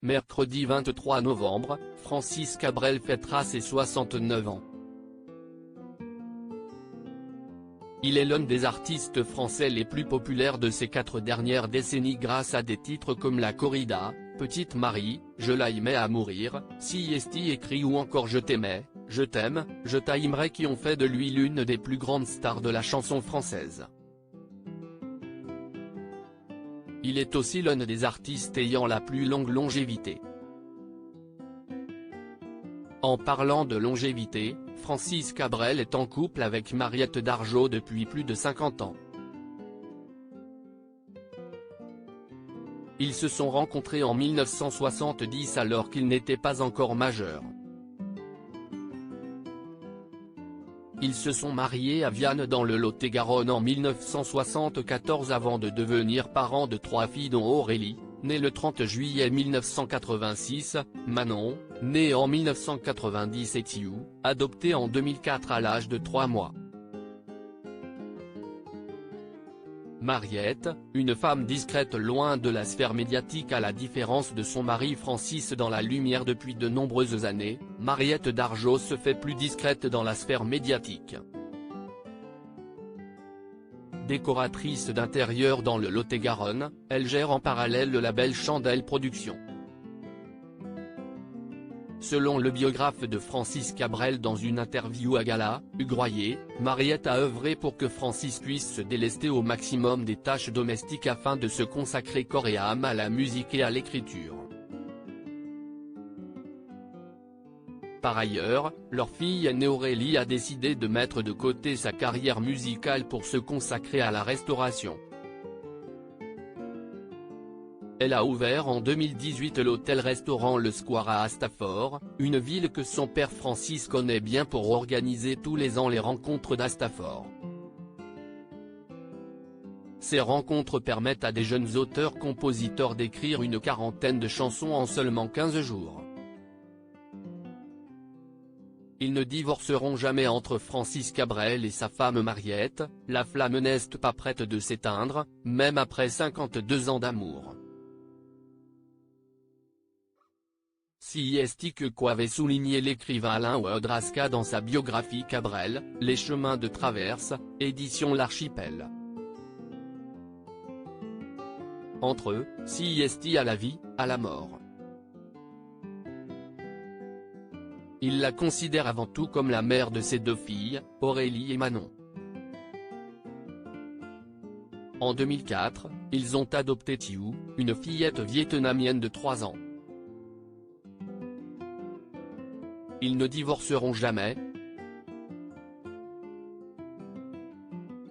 Mercredi 23 novembre, Francis Cabrel fêtera ses 69 ans. Il est l'un des artistes français les plus populaires de ces 4 dernières décennies grâce à des titres comme La Corrida, Petite Marie, Je l'aimais à mourir, Si esti écrit ou encore Je t'aimais, Je t'aime, Je t'aimerai qui ont fait de lui l'une des plus grandes stars de la chanson française. Il est aussi l'un des artistes ayant la plus longue longévité. En parlant de longévité, Francis Cabrel est en couple avec Mariette Dargeau depuis plus de 50 ans. Ils se sont rencontrés en 1970 alors qu'ils n'étaient pas encore majeurs. Ils se sont mariés à Vianne dans le Lot-et-Garonne en 1974 avant de devenir parents de 3 filles dont Aurélie, née le 30 juillet 1986, Manon, née en 1990 et Thiou, adoptée en 2004 à l'âge de 3 mois. Mariette, une femme discrète loin de la sphère médiatique à la différence de son mari Francis dans la lumière depuis de nombreuses années, Mariette Dargeau se fait plus discrète dans la sphère médiatique. Décoratrice d'intérieur dans le Lot-et-Garonne, elle gère en parallèle le label Chandelle Productions. Selon le biographe de Francis Cabrel dans une interview à Gala, Hugues Royer, Mariette a œuvré pour que Francis puisse se délester au maximum des tâches domestiques afin de se consacrer corps et âme à la musique et à l'écriture. Par ailleurs, leur fille aînée Aurélie a décidé de mettre de côté sa carrière musicale pour se consacrer à la restauration. Elle a ouvert en 2018 l'hôtel-restaurant Le Square à Astafort, une ville que son père Francis connaît bien pour organiser tous les ans les rencontres d'Astafort. Ces rencontres permettent à des jeunes auteurs-compositeurs d'écrire une quarantaine de chansons en seulement 15 jours. Ils ne divorceront jamais entre Francis Cabrel et sa femme Mariette, la flamme n'est pas prête de s'éteindre, même après 52 ans d'amour. Si est-il que qu'avait souligné l'écrivain Alain Ouadrasca dans sa biographie Cabrel, Les chemins de traverse, édition L'Archipel. Entre eux, si est-il à la vie, à la mort. Il la considère avant tout comme la mère de ses 2 filles, Aurélie et Manon. En 2004, ils ont adopté Thiou, une fillette vietnamienne de 3 ans. Ils ne divorceront jamais.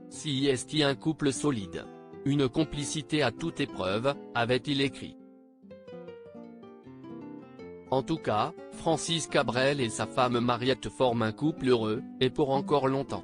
Si est-il un couple solide. Une complicité à toute épreuve, avait-il écrit. En tout cas, Francis Cabrel et sa femme Mariette forment un couple heureux, et pour encore longtemps.